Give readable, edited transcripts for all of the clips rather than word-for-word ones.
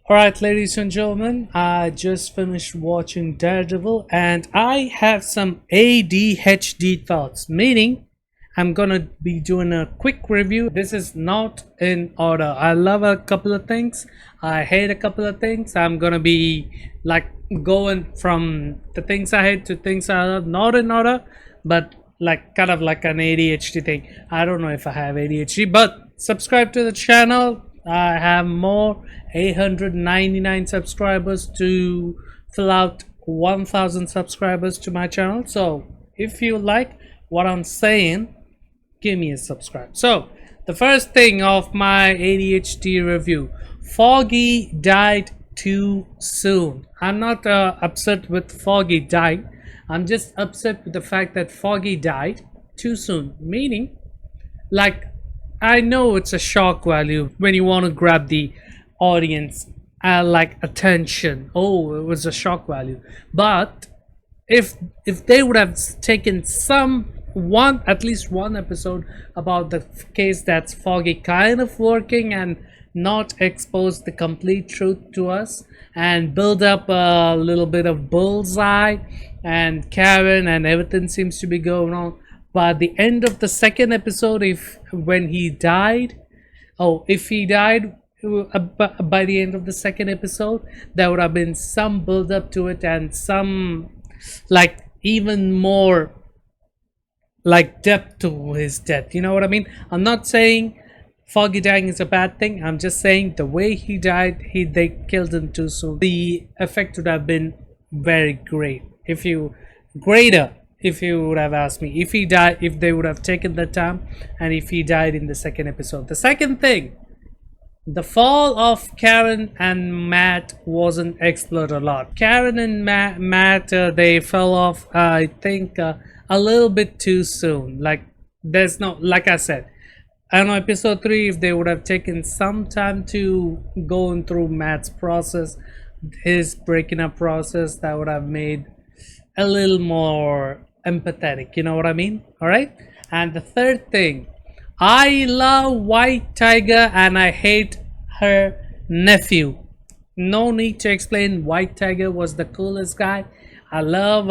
Alright, ladies and gentlemen, I just finished watching Daredevil and I have some ADHD thoughts, meaning I'm gonna be doing a quick review. This is not in order. I love a couple of things, I hate a couple of things. I'm gonna be like going from the things I hate to things I love, not in order, but like kind of like an ADHD thing. I don't know if I have ADHD, but subscribe to the channel. I have more 899 subscribers to fill out 1000 subscribers to my channel. So if you like what I'm saying, give me a subscribe. So the first thing of my ADHD review, Foggy died too soon. I'm not upset with Foggy dying. I'm just upset with the fact that Foggy died too soon, meaning like I know it's a shock value when you want to grab the audience like attention. Oh, it was a shock value. But if they would have taken at least one episode about the case that's Foggy kind of working and not expose the complete truth to us and build up a little bit of bullseye and Karen and everything seems to be going on. But the end of the second episode, if he died by the end of the second episode, there would have been some build up to it and some like even more like depth to his death. You know what I mean? I'm not saying Foggy dying is a bad thing. I'm just saying the way he died, they killed him too soon. The effect would have been very great if you would have asked me if they would have taken the time and if he died in the second episode. The second thing, the fall of Karen and Matt wasn't explored a lot. Karen and Matt they fell off I think a little bit too soon. Like there's no, like I said, I don't know, episode 3, if they would have taken some time to go through Matt's process, his breaking up process, that would have made a little more empathetic, you know what I mean? All right. And the third thing, I love White Tiger and I hate her nephew. No need to explain. White Tiger was the coolest guy. I love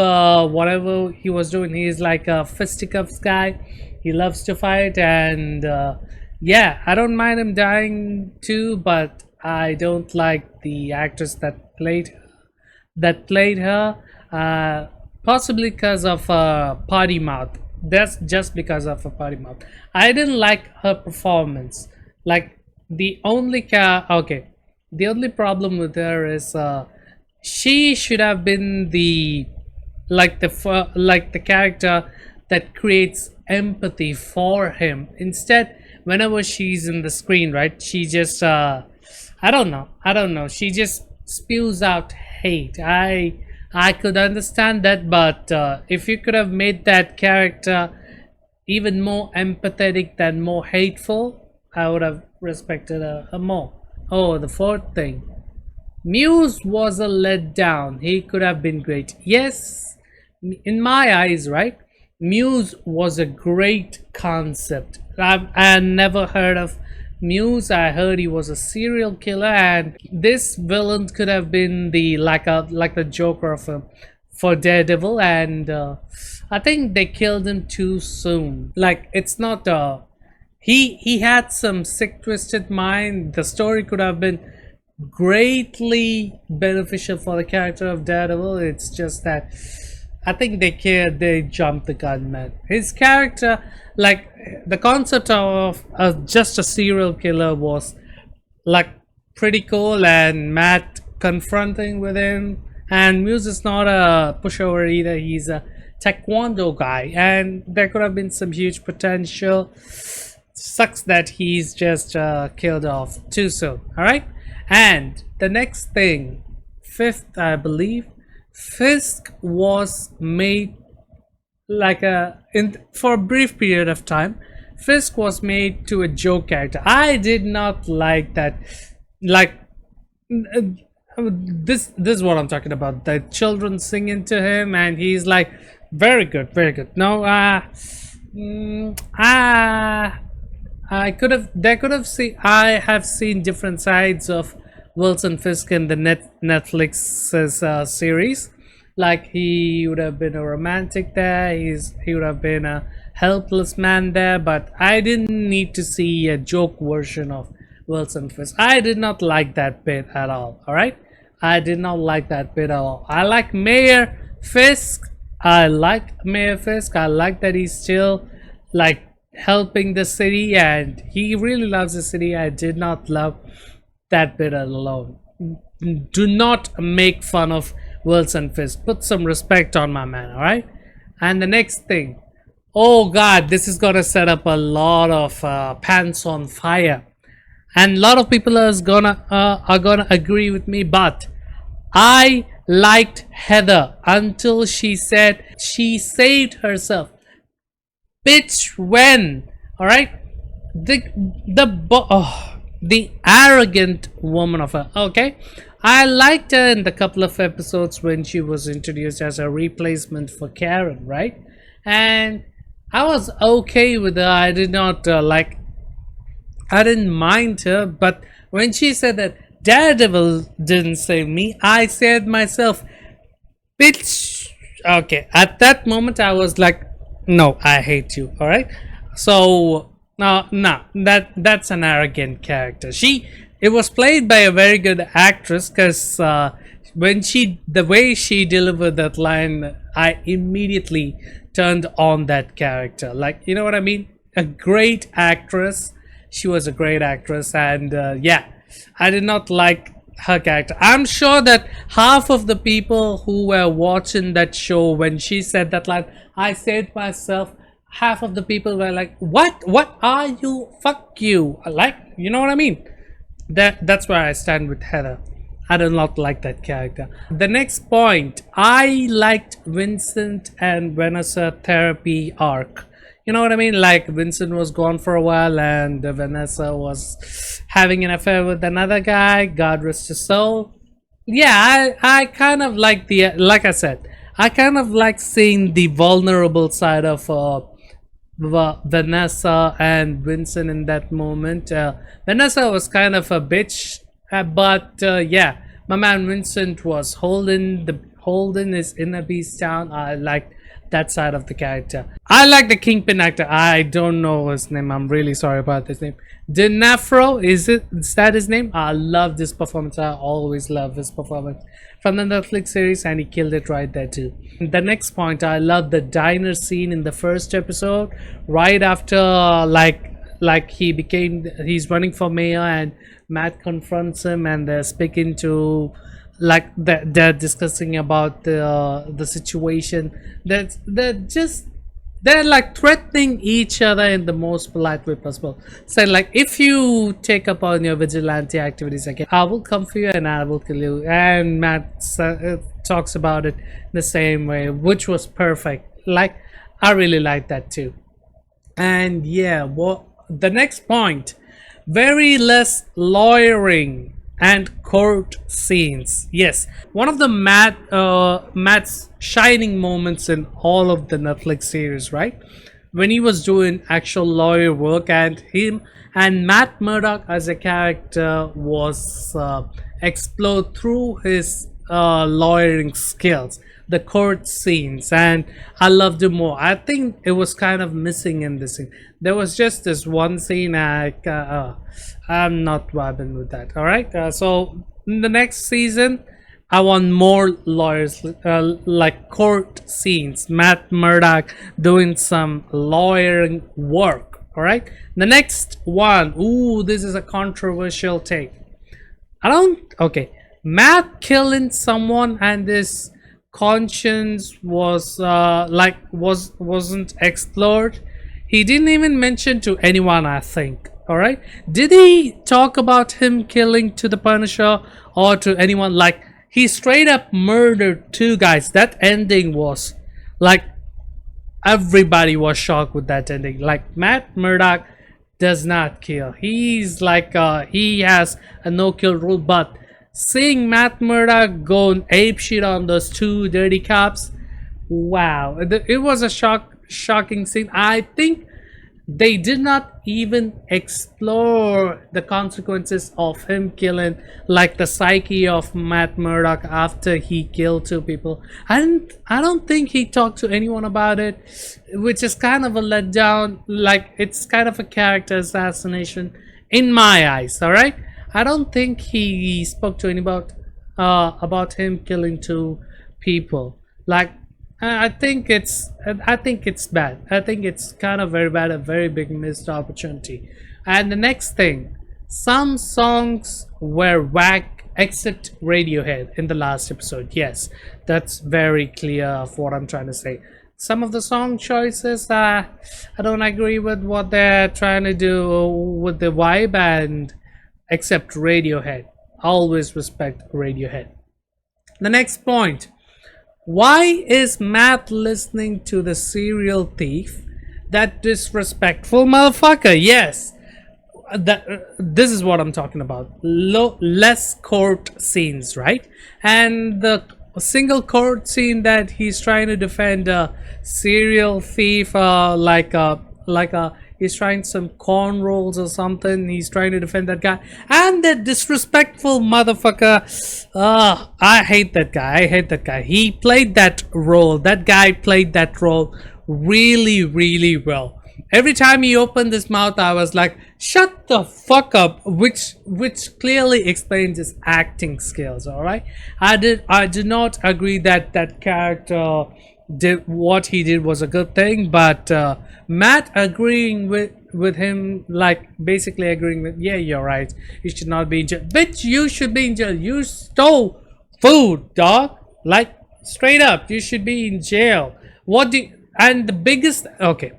whatever he was doing. He's like a fisticuffs guy. He loves to fight, and yeah, I don't mind him dying too, but I don't like the actress that played her. Possibly because of potty mouth. That's just because of a potty mouth. I didn't like her performance. Like the only problem with her is she should have been the character that creates empathy for him. Instead, whenever she's in the screen, right, she just I don't know, she just spews out hate. I could understand that, but if you could have made that character even more empathetic than more hateful, I would have respected her more. Oh, the fourth thing, Muse was a letdown. He could have been great. Yes, in my eyes, right? Muse was a great concept. I never heard of Muse. I heard he was a serial killer, and this villain could have been the the Joker for Daredevil, and I think they killed him too soon. Like it's not he had some sick twisted mind. The story could have been greatly beneficial for the character of Daredevil. It's just that I think they jumped the gun, man. His character, like the concept of just a serial killer, was like pretty cool, and Matt confronting with him. And Muse is not a pushover either. He's a taekwondo guy, and there could have been some huge potential. Sucks that he's just killed off too soon. All right. And the next thing, fifth, I believe, Fisk was made for a brief period of time. Fisk was made to a joke character. I did not like that. Like this is what I'm talking about. The children singing to him, and he's like, very good, very good. No, I have seen different sides of Wilson Fisk in the Netflix's series. Like he would have been a romantic there. He would have been a helpless man there. But I didn't need to see a joke version of Wilson Fisk. I did not like that bit at all. All right, I did not like that bit at all. I like Mayor Fisk. I like Mayor Fisk. I like that he's still like helping the city and he really loves the city. I did not love that bit alone. Do not make fun of Wilson Fisk. Put some respect on my man, alright? And the next thing. Oh god, this is gonna set up a lot of pants on fire. And a lot of people are gonna agree with me, but I liked Heather until she said she saved herself. Bitch, when? All right, the arrogant woman of her. Okay, I liked her in the couple of episodes when she was introduced as a replacement for Karen, right? And I was okay with her. I did not I didn't mind her, but when she said that Daredevil didn't save me, I said myself, bitch. Okay, at that moment I was like, no, I hate you. All right, so no, that's an arrogant character. It was played by a very good actress, because when the way she delivered that line, I immediately turned on that character. Like, you know what I mean? A great actress. She was a great actress, and yeah, I did not like her character. I'm sure that half of the people who were watching that show when she said that line, I said myself, half of the people were like, what are you, fuck you, like, you know what I mean? That's where I stand with Heather. I do not like that character. The next point, I liked Vincent and Vanessa therapy arc. You know what I mean? Like, Vincent was gone for a while and Vanessa was having an affair with another guy, God rest his soul. Yeah, I kind of like like I said, I kind of like seeing the vulnerable side of Vanessa and Vincent in that moment. Vanessa was kind of a bitch, but yeah, my man Vincent was holding his inner beast down. I liked that side of the character. I like the Kingpin actor. I don't know his name. I'm really sorry about his name. Dinafro, is that his name? I love this performance. I always love his performance from the Netflix series, and he killed it right there too. The next point, I love the diner scene in the first episode, right after he's running for mayor and Matt confronts him and they're speaking to, like, they're discussing about the situation. They're like threatening each other in the most polite way possible. So like, if you take up on your vigilante activities again, I will come for you and I will kill you. And Matt talks about it the same way, which was perfect. Like, I really like that too. And yeah, what the next point, very less lawyering and court scenes. Yes, one of the Matt's shining moments in all of the Netflix series, right? When he was doing actual lawyer work, and him and Matt Murdock as a character was explored through his lawyering skills, the court scenes, and I loved it more. I think it was kind of missing in this scene. There was just this one scene. I'm not vibing with that. All right. So in the next season, I want more lawyers, like court scenes. Matt Murdock doing some lawyering work. All right. The next one. Ooh, this is a controversial take. Okay. Matt killing someone and this conscience wasn't explored. He didn't even mention to anyone, I think. All right, did he talk about him killing to the Punisher or to anyone? Like, he straight up murdered two guys. That ending was like, everybody was shocked with that ending. Like, Matt Murdock does not kill. He's like, he has a no kill rule, but seeing Matt Murdock go ape shit on those two dirty cops, wow, it was a shocking scene. I think they did not even explore the consequences of him killing, like the psyche of Matt Murdock after he killed two people. I don't think he talked to anyone about it, which is kind of a letdown. Like, it's kind of a character assassination in my eyes. All right, I don't think he spoke to anybody about him killing two people. Like, I think it's bad. I think it's kind of very bad, a very big missed opportunity. And the next thing, some songs were whack except Radiohead in the last episode. Yes, that's very clear of what I'm trying to say. Some of the song choices, I don't agree with what they're trying to do with the vibe, and except Radiohead. Always respect Radiohead. The next point. Why is Matt listening to the serial thief? That disrespectful motherfucker. Yes. This is what I'm talking about. Less court scenes, right? And the single court scene that he's trying to defend a serial thief, like a he's trying some corn rolls or something. He's trying to defend that guy, and that disrespectful motherfucker. I hate that guy. I hate that guy. He played that role. That guy played that role really, really well. Every time he opened his mouth, I was like, "Shut the fuck up," which clearly explains his acting skills. All right, I did not agree that that character did what he did was a good thing, but Matt agreeing with him, like basically agreeing with, yeah, you're right, you should not be in jail. Bitch, you should be in jail. You stole food, dog. Like, straight up, you should be in jail. What do you, and the biggest, okay,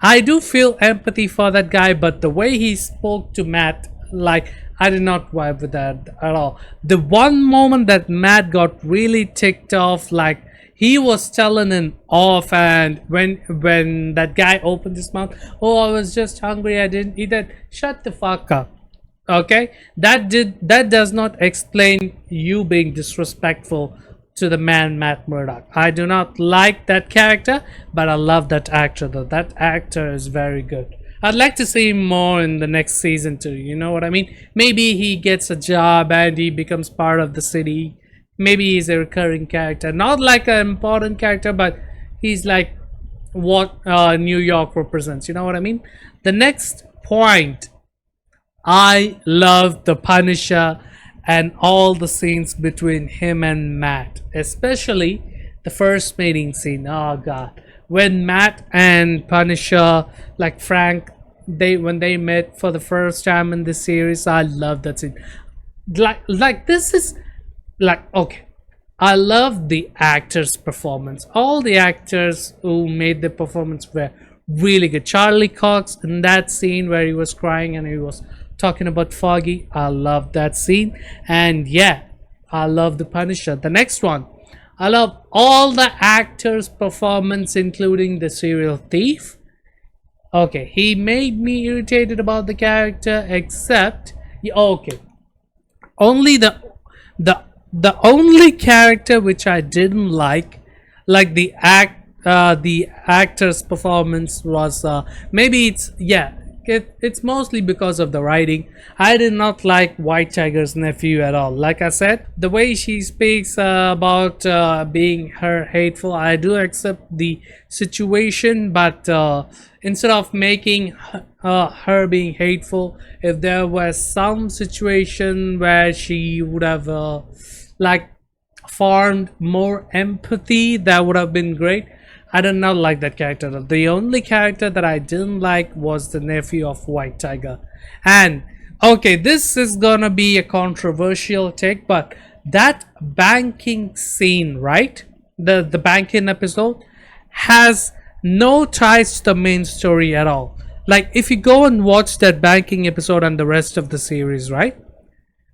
I do feel empathy for that guy, but the way he spoke to Matt, like, I did not vibe with that at all. The one moment that Matt got really ticked off, like, he was telling him off, and when that guy opened his mouth, oh, I was just hungry, I didn't eat that. Shut the fuck up. Okay, that does not explain you being disrespectful to the man Matt Murdock. I do not like that character, but I love that actor though. That actor is very good. I'd like to see him more in the next season too. You know what I mean? Maybe he gets a job and he becomes part of the city. Maybe he's a recurring character, not like an important character, but he's like what New York represents. You know what I mean? The next point, I love the Punisher and all the scenes between him and Matt, especially the first meeting scene. Oh god, when Matt and Punisher, like Frank, when they met for the first time in this series, I love that scene. Like this is like, okay, I love the actors' performance. All the actors who made the performance were really good. Charlie Cox in that scene where he was crying and he was talking about Foggy, I love that scene. And yeah, I love the Punisher. The next one, I love all the actors' performance, including the serial thief. Okay, he made me irritated about the character, except okay, only the only character which I didn't like the actor's performance was maybe it's mostly because of the writing. I did not like White Tiger's nephew at all. Like I said, the way she speaks about being her hateful, I do accept the situation, but instead of making her being hateful, if there was some situation where she would have like formed more empathy, that would have been great. I did not like that character. The only character that I didn't like was the nephew of White Tiger. And okay, this is gonna be a controversial take, but that banking scene, right, the banking episode has no ties to the main story at all. Like, if you go and watch that banking episode and the rest of the series, right,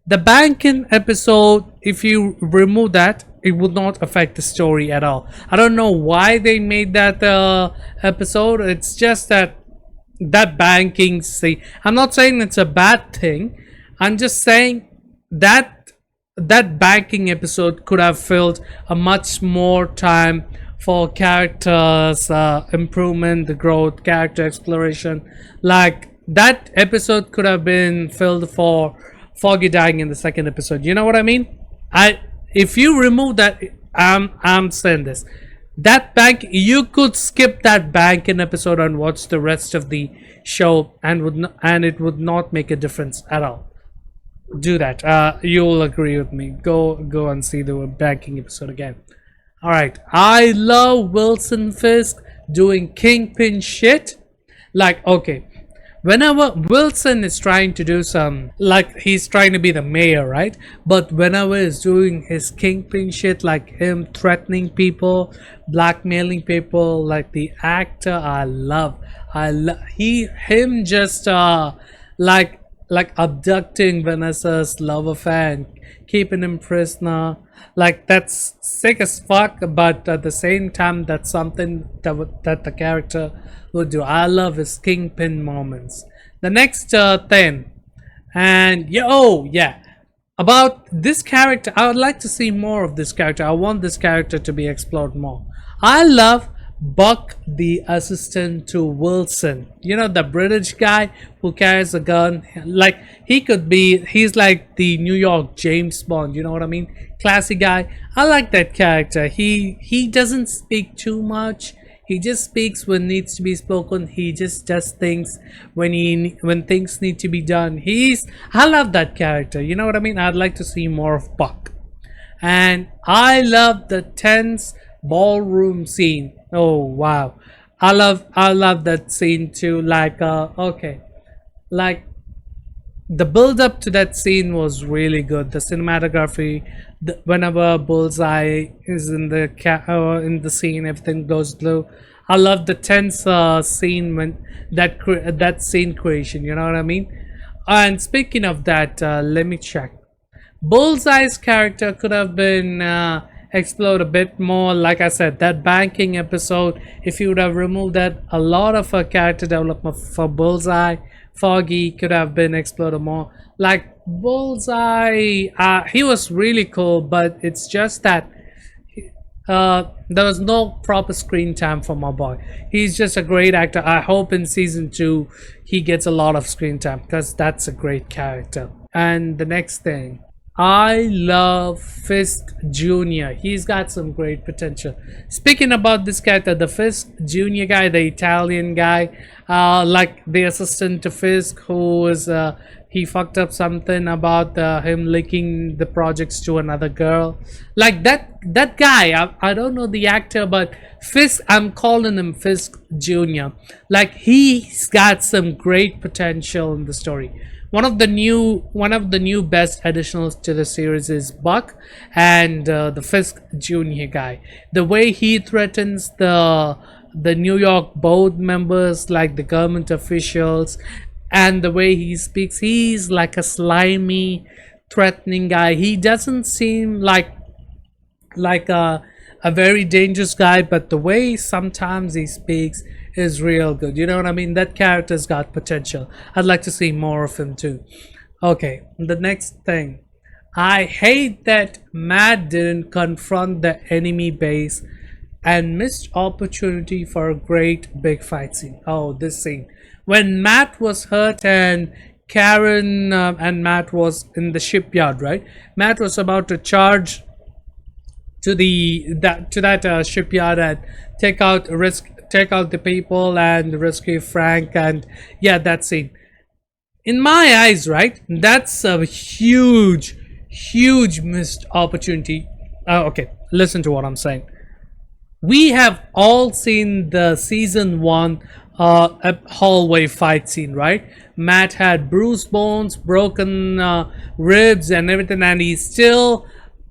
the banking episode, if you remove that, it would not affect the story at all. I don't know why they made that episode. It's just that banking scene, I'm not saying it's a bad thing, I'm just saying that banking episode could have filled a much more time for characters improvement, the growth, character exploration. Like that episode could have been filled for Foggy dying in the second episode. You know what I mean? I If you remove that, I'm saying this. That bank, you could skip that banking episode and watch the rest of the show, and and it would not make a difference at all. Do that. You'll agree with me. Go and see the banking episode again. All right. I love Wilson Fisk doing kingpin shit. Like, okay, whenever Wilson is trying to do some, like, he's trying to be the mayor, right? But whenever he's doing his kingpin shit, like him threatening people, blackmailing people, like the actor, I love him just like abducting Vanessa's love affair and keeping him prisoner. Like, that's sick as fuck, but at the same time, that's something that the character would do. I love his kingpin moments. The next thing, and yeah, oh yeah, about this character, I would like to see more of this character. I want this character to be explored more. I love Buck, the assistant to Wilson. You know, the British guy who carries a gun. Like, he's like the New York James Bond. You know what I mean? Classy guy. I like that character. He doesn't speak too much. He just speaks when needs to be spoken. He just does things when things need to be done. I love that character. You know what I mean? I'd like to see more of Buck. And I love the tense ballroom scene. Oh wow, I love that scene too. Like, okay, like the build up to that scene was really good. The cinematography, whenever Bullseye is in in the scene, everything goes blue. I love the tense scene when that scene creation. You know what I mean? And speaking of that, let me check. Bullseye's character could have been explored a bit more. Like I said, that banking episode, if you would have removed that, a lot of character development for Bullseye, Foggy could have been explored more. Like Bullseye, he was really cool, but it's just that there was no proper screen time for my boy. He's just a great actor. I hope in season 2 he gets a lot of screen time, because that's a great character. And the next thing, I love Fisk Jr. He's got some great potential. Speaking about this character, the Fisk Jr. guy, the Italian guy, like the assistant to Fisk, who is he fucked up something about him leaking the projects to another girl. Like that guy, I don't know the actor, but Fisk, I'm calling him Fisk Jr. Like, he's got some great potential in the story. One of the new best additionals to the series is Buck, and the Fisk Jr. guy. The way he threatens the New York board members, like the government officials, and the way he speaks, he's like a slimy, threatening guy. He doesn't seem like a very dangerous guy, but the way sometimes he speaks is real good. You know what I mean? That character's got potential. I'd like to see more of him too. Okay, the next thing. I hate that Matt didn't confront the enemy base and missed opportunity for a great big fight scene. Oh, this scene. When Matt was hurt and Karen and Matt was in the shipyard, right? Matt was about to charge to that shipyard and take out the people and rescue Frank. And yeah, that scene, in my eyes, right, that's a huge missed opportunity. Okay, listen to what I'm saying. We have all seen the season 1 hallway fight scene, right? Matt had bruised bones, broken ribs and everything, and he still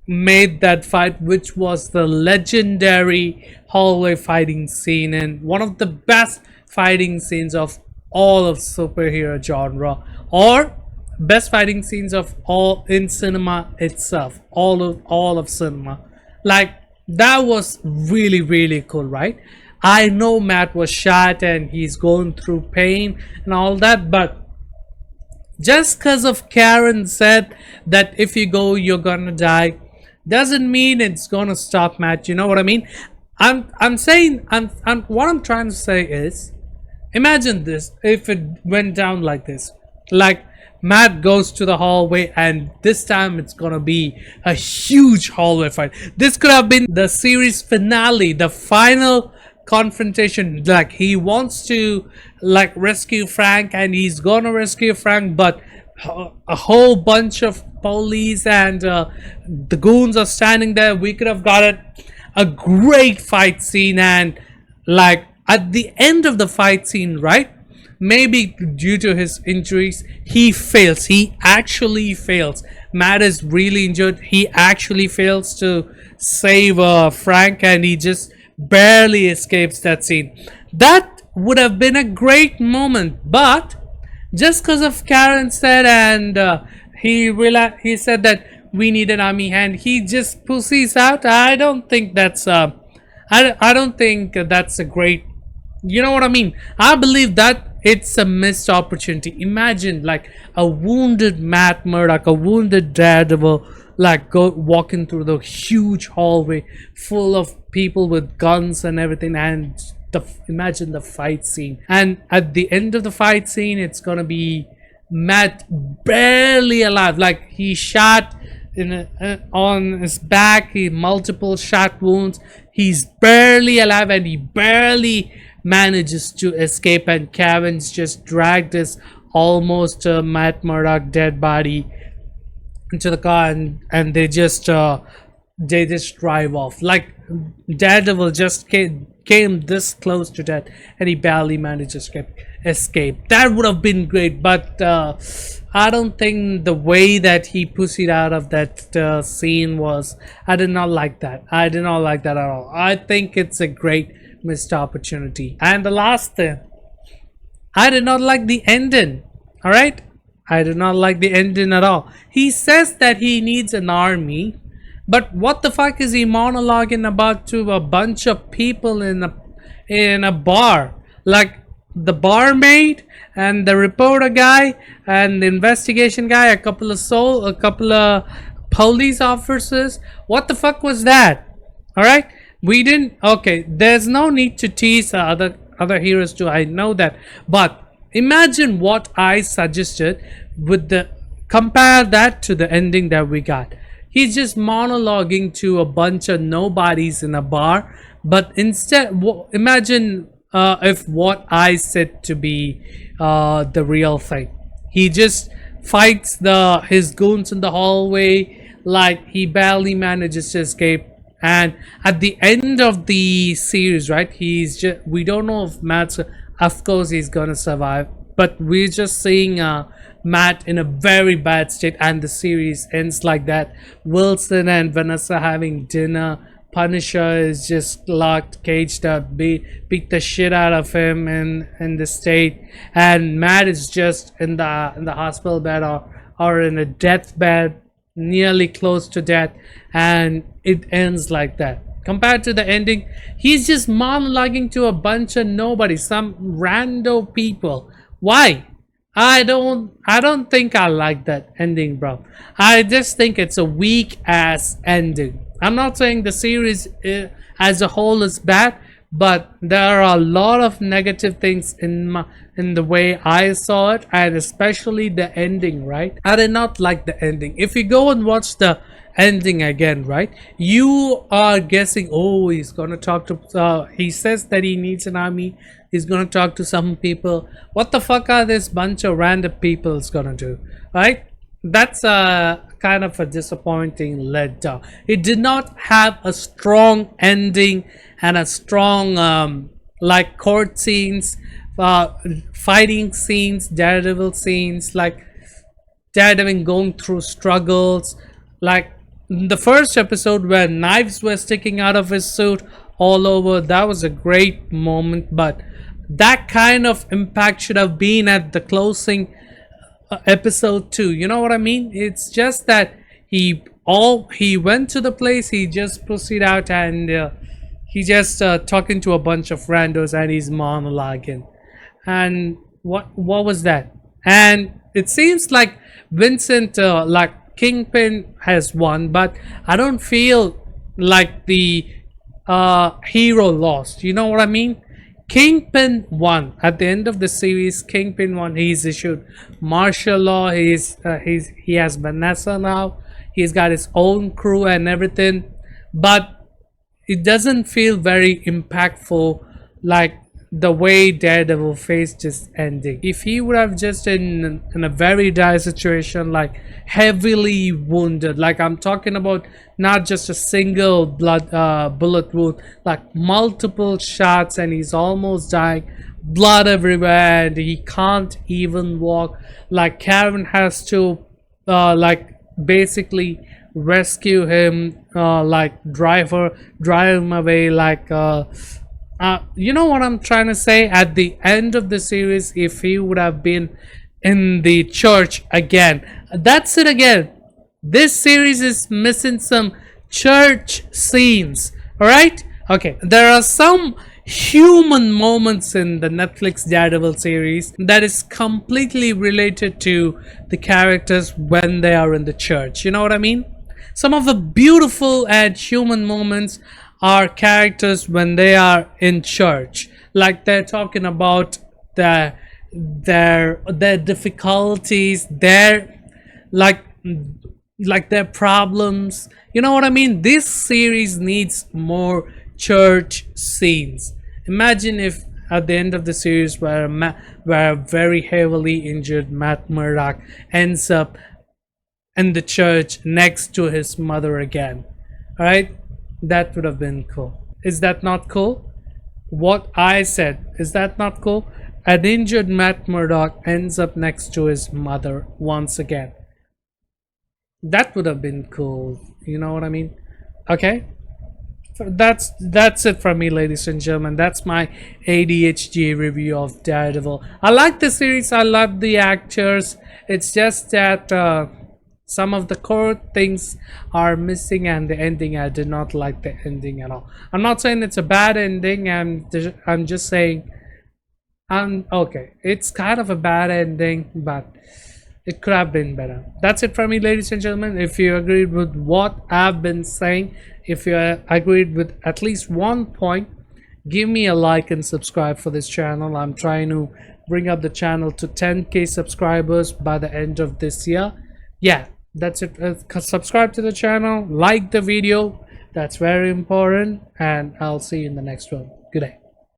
made that fight, which was the legendary hallway fighting scene and one of the best fighting scenes of all of superhero genre, or best fighting scenes of all in cinema itself, all of cinema. Like, that was really cool, right? I know Matt was shot and he's going through pain and all that, but just because of Karen said that if you go you're gonna die, doesn't mean it's gonna stop Matt. You know what I mean? I'm saying, what I'm trying to say is, Imagine this if it went down like this. Like Matt goes to the hallway, and this time it's gonna be a huge hallway fight. This could have been the series finale, the final confrontation. Like he wants to like rescue Frank, and he's gonna rescue Frank, but a whole bunch of police and the goons are standing there. We could have got it a great fight scene, and like at the end of the fight scene, right, maybe due to his injuries, he fails. He actually fails. Matt is really injured. He actually fails to save Frank, and he just barely escapes that scene. That would have been a great moment, but just because of Karen said, and he said that we need an army hand, he just pussies out. I don't think that's I don't think that's a great, you know what I mean. I believe that it's a missed opportunity. Imagine like a wounded Matt Murdock, a wounded Daredevil, like go walking through the huge hallway full of people with guns and everything, and imagine the fight scene. And at the end of the fight scene, it's gonna be Matt barely alive. Like he shot on his back, he multiple shot wounds. He's barely alive, and he barely manages to escape. And Kevin's just dragged his almost Matt Murdock dead body into the car, and they just drive off. Like Daredevil just came this close to death, and he barely managed to escape. That would have been great, but I don't think the way that he pussied out of that scene was. I did not like that. I did not like that at all. I think it's a great missed opportunity. And the last thing, I did not like the ending. All right, I did not like the ending at all. He says that he needs an army, but what the fuck is he monologuing about to a bunch of people in a bar? Like the barmaid and the reporter guy and the investigation guy, a couple of police officers. What the fuck was that? All right, we didn't. Okay, there's no need to tease other heroes too. I know that, but imagine what I suggested with the compare that to the ending that we got. He's just monologuing to a bunch of nobodies in a bar, but instead, imagine if what I said to be the real thing. He just fights his goons in the hallway, like he barely manages to escape. And at the end of the series, right, we don't know if Matt's, of course he's gonna survive, but we're just seeing Matt in a very bad state, and the series ends like that. Wilson and Vanessa having dinner. Punisher is just locked, caged up, beat the shit out of him in the state, and Matt is just in the hospital bed, or in a deathbed, nearly close to death, and it ends like that. Compared to the ending, he's just monologuing to a bunch of nobody, some rando people. Why? I don't think I like that ending, bro. I just think it's a weak ass ending. I'm not saying the series as a whole is bad, but there are a lot of negative things in the way I saw it, and especially the ending, right? I did not like the ending. If you go and watch the ending again, right, you are guessing, oh, he's gonna talk to he says that he needs an army, he's gonna talk to some people. What the fuck are this bunch of random people gonna do, right? That's kind of a disappointing letdown. It did not have a strong ending and a strong like court scenes, fighting scenes, Daredevil scenes, like Daredevil going through struggles. Like the first episode where knives were sticking out of his suit all over, that was a great moment, but that kind of impact should have been at the closing episode 2. You know what I mean? It's just that he went to the place, he just proceeded out, and he just talking to a bunch of randos, and he's monologuing. And what was that? And it seems like Vincent, like Kingpin, has won, but I don't feel like the hero lost. You know what I mean? Kingpin won at the end of the series. Kingpin won. He's issued martial law. He has Vanessa now. He's got his own crew and everything, but it doesn't feel very impactful like the way Daredevil faced his ending. If he would have just in a very dire situation, like heavily wounded, like I'm talking about not just a single bullet wound, like multiple shots, and he's almost dying, blood everywhere, and he can't even walk. Like Karen has to like basically rescue him, like drive him away, like you know what I'm trying to say. At the end of the series, if he would have been in the church again, that's it again. This series is missing some church scenes. All right, okay, there are some human moments in the Netflix Daredevil series that is completely related to the characters when they are in the church. You know what I mean? Some of the beautiful and human moments are characters when they are in church, like they're talking about their difficulties, their like their problems. You know what I mean? This series needs more church scenes. Imagine if at the end of the series where a very heavily injured Matt Murdock ends up in the church next to his mother again. All right, that would have been cool. Is that not cool? What I said, is that not cool? An injured Matt Murdock ends up next to his mother once again. That would have been cool. You know what I mean? Okay, that's it from me, ladies and gentlemen. That's my ADHD review of Daredevil. I like the series, I love the actors. It's just that some of the core things are missing, and the ending, I did not like the ending at all. I'm not saying it's a bad ending. I'm just saying okay, it's kind of a bad ending, but it could have been better. That's it from me, ladies and gentlemen. If you agreed with what I've been saying, if you agreed with at least one point, give me a like and subscribe for this channel. I'm trying to bring up the channel to 10k subscribers by the end of this year. Yeah, that's it. Subscribe to the channel, like the video, that's very important, and I'll see you in the next one. Good day.